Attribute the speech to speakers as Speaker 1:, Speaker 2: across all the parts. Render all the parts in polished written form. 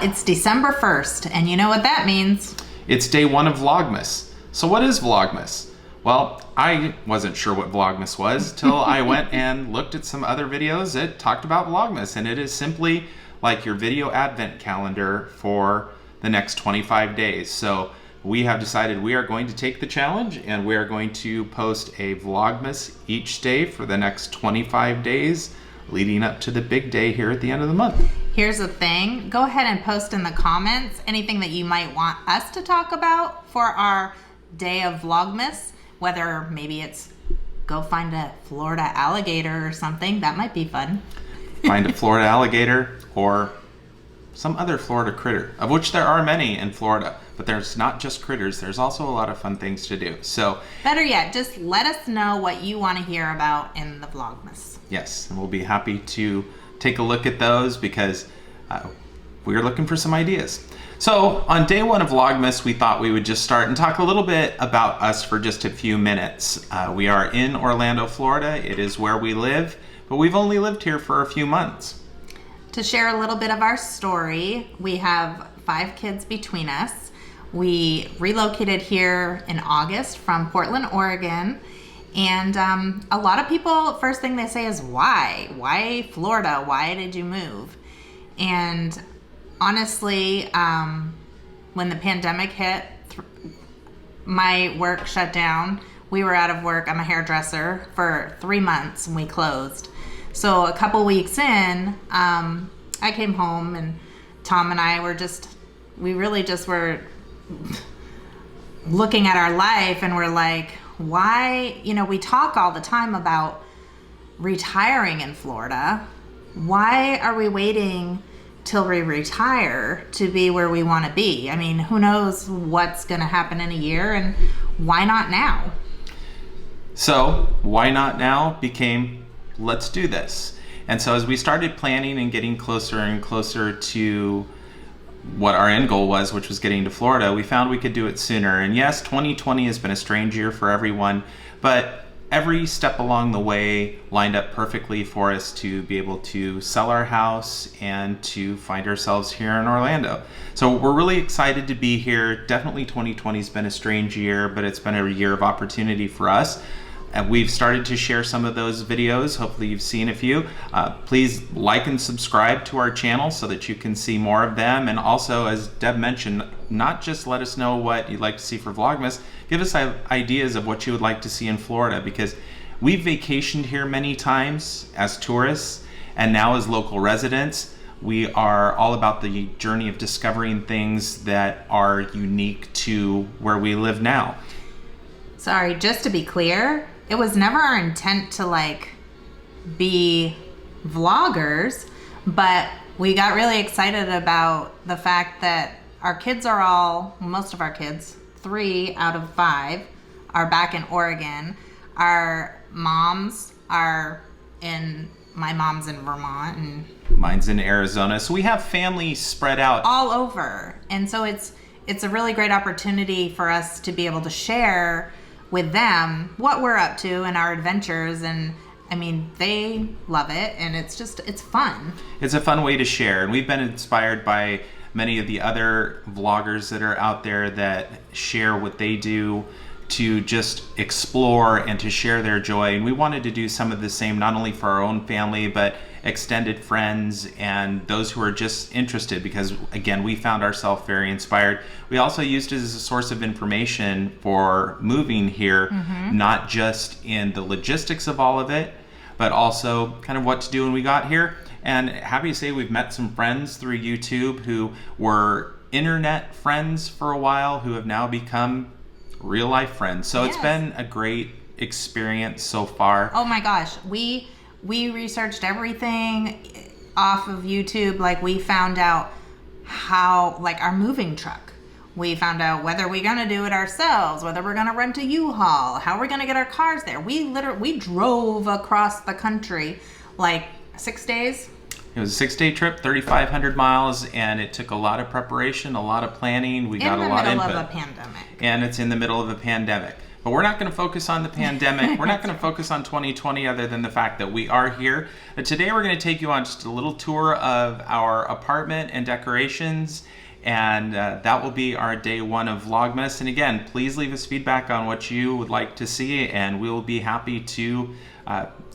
Speaker 1: it's December 1st, and you know what that means.
Speaker 2: It's day one of Vlogmas. So what is Vlogmas? Well, I wasn't sure what Vlogmas was till I went and looked at some other videos that talked about Vlogmas, and it is simply like your video advent calendar for the next 25 days. So we have decided we are going to take the challenge and we are going to post a Vlogmas each day for the next 25 days leading up to the big day here at the end of the month.
Speaker 1: Here's the thing, go ahead and post in the comments anything that you might want us to talk about for our day of Vlogmas, whether maybe it's go find a Florida alligator or something. That might be fun.
Speaker 2: Find a Florida alligator or some other Florida critter, of which there are many in Florida, but there's not just critters, there's also a lot of fun things to do. So
Speaker 1: better yet, just let us know what you want to hear about in the Vlogmas.
Speaker 2: Yes, and we'll be happy to take a look at those because we're looking for some ideas. So on day one of Vlogmas, we thought we would just start and talk a little bit about us for just a few minutes. We are in Orlando, Florida. It is where we live, but we've only lived here for a few months.
Speaker 1: To share a little bit of our story, we have 5 kids between us. We relocated here in August from Portland, Oregon. And a lot of people, first thing they say is, why? Why Florida? Why did you move? And honestly, when the pandemic hit, my work shut down. We were out of work. I'm a hairdresser for 3 months and we closed. So a couple weeks in, I came home and Tom and I were we really just were looking at our life and we're like, why, we talk all the time about retiring in Florida. Why are we waiting till we retire to be where we want to be? I mean, who knows what's going to happen in a year, and why not now?
Speaker 2: So why not now became let's do this. And so as we started planning and getting closer and closer to what our end goal was, which was getting to Florida, we found we could do it sooner. And yes, 2020 has been a strange year for everyone, but every step along the way lined up perfectly for us to be able to sell our house and to find ourselves here in Orlando. So we're really excited to be here. Definitely 2020 has been a strange year, but it's been a year of opportunity for us. And we've started to share some of those videos. Hopefully you've seen a few. Please like and subscribe to our channel so that you can see more of them. And also, as Deb mentioned, not just let us know what you'd like to see for Vlogmas, give us ideas of what you would like to see in Florida, because we've vacationed here many times as tourists, and now as local residents, we are all about the journey of discovering things that are unique to where we live now.
Speaker 1: Sorry, just to be clear, it was never our intent to be vloggers, but we got really excited about the fact that our kids are most of our kids, 3 out of 5 are back in Oregon. Our moms are my mom's in Vermont and
Speaker 2: mine's in Arizona. So we have family spread out
Speaker 1: all over. And so it's a really great opportunity for us to be able to share with them what we're up to and our adventures, and I mean, they love it, and it's fun. It's
Speaker 2: a fun way to share, and we've been inspired by many of the other vloggers that are out there that share what they do to just explore and to share their joy. And we wanted to do some of the same, not only for our own family, but extended friends and those who are just interested, because again, we found ourselves very inspired. We also used it as a source of information for moving here, not just in the logistics of all of it, but also kind of what to do when we got here. And happy to say we've met some friends through YouTube who were internet friends for a while, who have now become real life friends. So It's been a great experience so far.
Speaker 1: Oh my gosh, we researched everything off of YouTube. We found out how, our moving truck. We found out whether we're gonna do it ourselves, whether we're gonna rent a U-Haul, how we're gonna get our cars there. We drove across the country 6 days.
Speaker 2: It was a 6-day trip, 3,500 miles, and it took a lot of preparation, a lot of planning. We got a lot of input.
Speaker 1: In the middle of a pandemic.
Speaker 2: And it's in the middle of a pandemic. But we're not going to focus on the pandemic. We're not going to focus on 2020 other than the fact that we are here. Today we're going to take you on just a little tour of our apartment and decorations, and that will be our day one of Vlogmas. And again, please leave us feedback on what you would like to see, and we will be happy to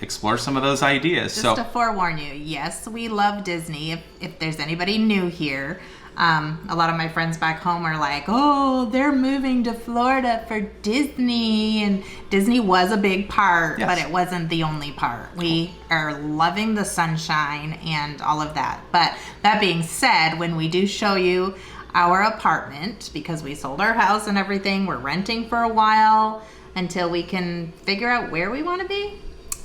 Speaker 2: explore some of those ideas.
Speaker 1: Just to forewarn you, yes, we love Disney. If there's anybody new here, a lot of my friends back home are like, oh, they're moving to Florida for Disney. And Disney was a big part,
Speaker 2: Yes.
Speaker 1: but it wasn't the only part. We are loving the sunshine and all of that. But that being said, when we do show you our apartment, because we sold our house and everything, we're renting for a while until we can figure out where we want to be.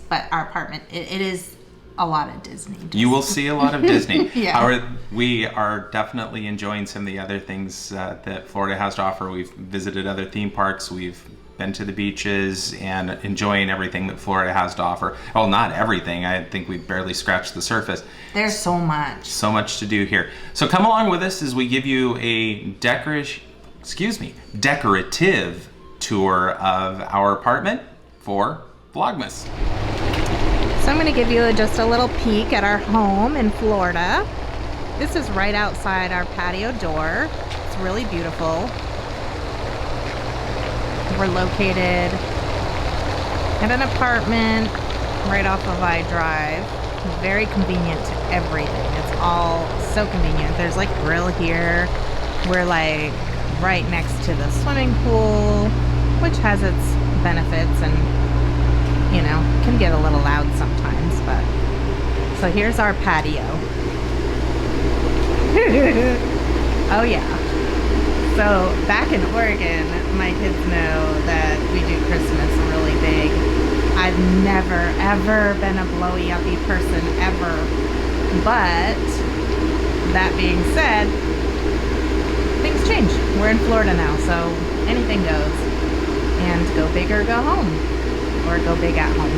Speaker 1: But our apartment, it is a lot of Disney.
Speaker 2: You will see a lot of Disney.
Speaker 1: Yeah.
Speaker 2: We are definitely enjoying some of the other things that Florida has to offer. We've visited other theme parks. We've been to the beaches and enjoying everything that Florida has to offer. Well, not everything. I think we've barely scratched the surface.
Speaker 1: There's so much.
Speaker 2: So much to do here. So come along with us as we give you a decorative tour of our apartment for Vlogmas.
Speaker 1: So I'm going to give you just a little peek at our home in Florida. This is right outside our patio door. It's really beautiful. We're located at an apartment right off of I Drive. Very convenient to everything. It's all so convenient. There's like grill here. We're like right next to the swimming pool, which has its benefits and, you know, can get a little loud sometimes, but so here's our patio. Oh yeah. So back in Oregon, my kids know that we do Christmas really big. I've never ever been a blowy uppy person ever, but that being said, things change. We're in Florida now, so anything goes, and go big or go home. Or go big at home.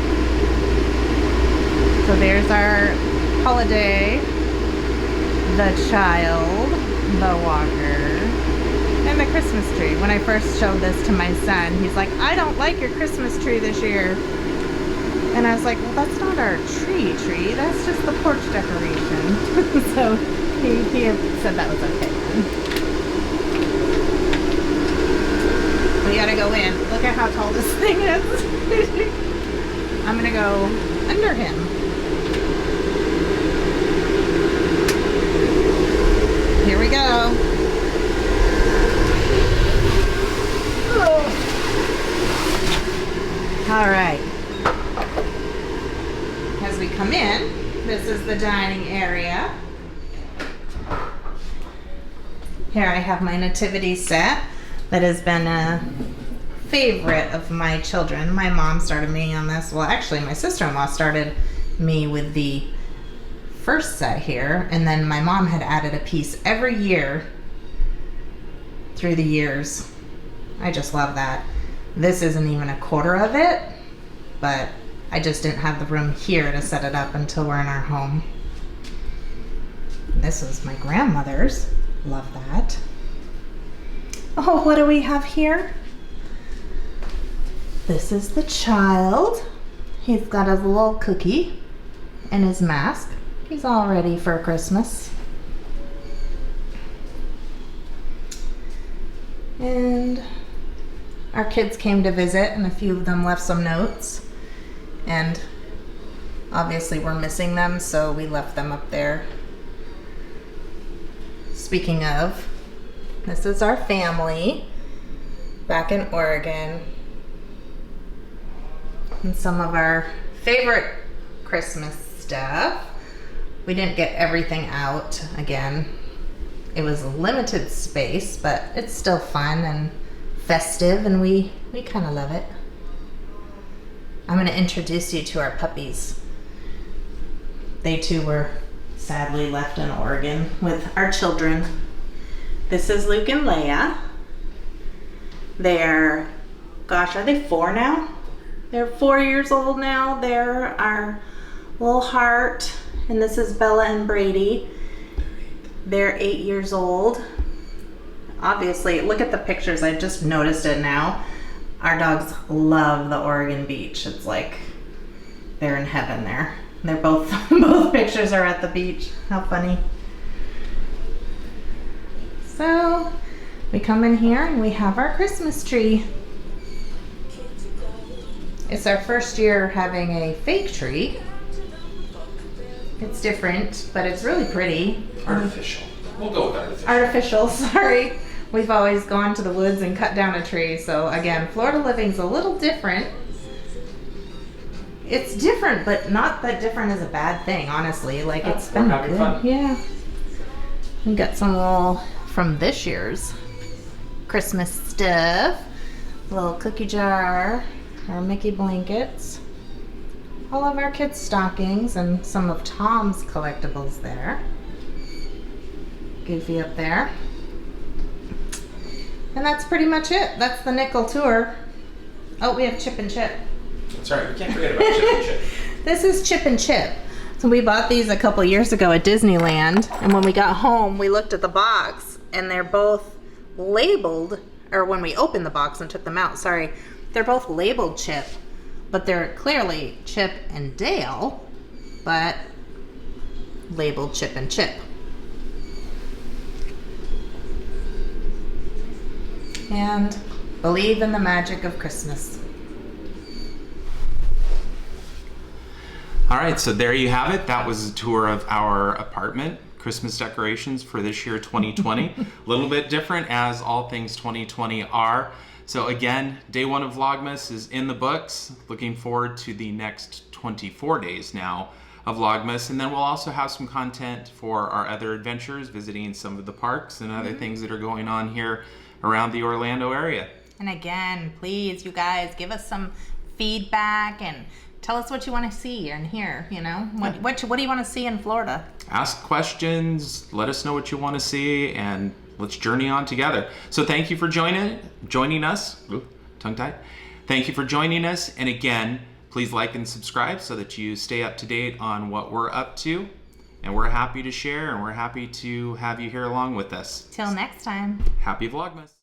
Speaker 1: So there's our holiday, the child, the walker, and the Christmas tree. When I first showed this to my son, he's like, I don't like your Christmas tree this year. And I was like, well, that's not our tree, that's just the porch decoration. So he said that was okay. We gotta go in. Look at how tall this thing is. I'm gonna go under him. Here we go. All right. As we come in, this is the dining area. Here I have my nativity set that has been a favorite of my children. My mom started me on this. Well, actually, my sister-in-law started me with the first set here, and then my mom had added a piece every year through the years. I just love that. This isn't even a quarter of it, but I just didn't have the room here to set it up until we're in our home. This was my grandmother's. Love that. Oh, what do we have here? This is the child. He's got his little cookie and his mask. He's all ready for Christmas. And our kids came to visit, and a few of them left some notes. And obviously we're missing them, so we left them up there. Speaking of, this is our family back in Oregon. And some of our favorite Christmas stuff. We didn't get everything out. Again, it was a limited space, but it's still fun and festive, and we kind of love it. I'm going to introduce you to our puppies. They too were sadly left in Oregon with our children. This is Luke and Leia. They're, gosh, are they 4 now? They're 4 years old now. They're our little heart. And this is Bella and Brady. They're 8 years old. Obviously, look at the pictures. I just noticed it now. Our dogs love the Oregon beach. It's like they're in heaven there. They're both pictures are at the beach. How funny. So we come in here and we have our Christmas tree. It's our first year having a fake tree. It's different, but it's really pretty.
Speaker 2: Artificial. We'll go with artificial.
Speaker 1: Artificial, sorry. We've always gone to the woods and cut down a tree. So again, Florida living's a little different. It's different, but not that different is a bad thing, honestly. Like, it's been good. Fun. Yeah. We got some little from this year's Christmas stuff. A little cookie jar, our Mickey blankets, all of our kids' stockings, and some of Tom's collectibles there. Goofy up there. And that's pretty much it. That's the nickel tour. Oh, we have Chip and Chip.
Speaker 2: That's right. We can't forget about Chip and Chip.
Speaker 1: This is Chip and Chip. So we bought these a couple years ago at Disneyland, and when we got home, we looked at the box, and they're both labeled, or when we opened the box and took them out, sorry, they're both labeled Chip, but they're clearly Chip and Dale, but labeled Chip and Chip. And believe in the magic of Christmas.
Speaker 2: All right, so there you have it. That was a tour of our apartment, Christmas decorations for this year, 2020. A little bit different, as all things 2020 are. So again, day one of Vlogmas is in the books. Looking forward to the next 24 days now of Vlogmas. And then we'll also have some content for our other adventures, visiting some of the parks and other things that are going on here around the Orlando area.
Speaker 1: And again, please, you guys, give us some feedback and tell us what you want to see and hear, you know? What do you want to see in Florida?
Speaker 2: Ask questions, let us know what you want to see, and let's journey on together. So thank you for joining us. Ooh, tongue-tied. Thank you for joining us. And again, please like and subscribe so that you stay up to date on what we're up to. And we're happy to share, and we're happy to have you here along with us.
Speaker 1: Till next time.
Speaker 2: Happy Vlogmas.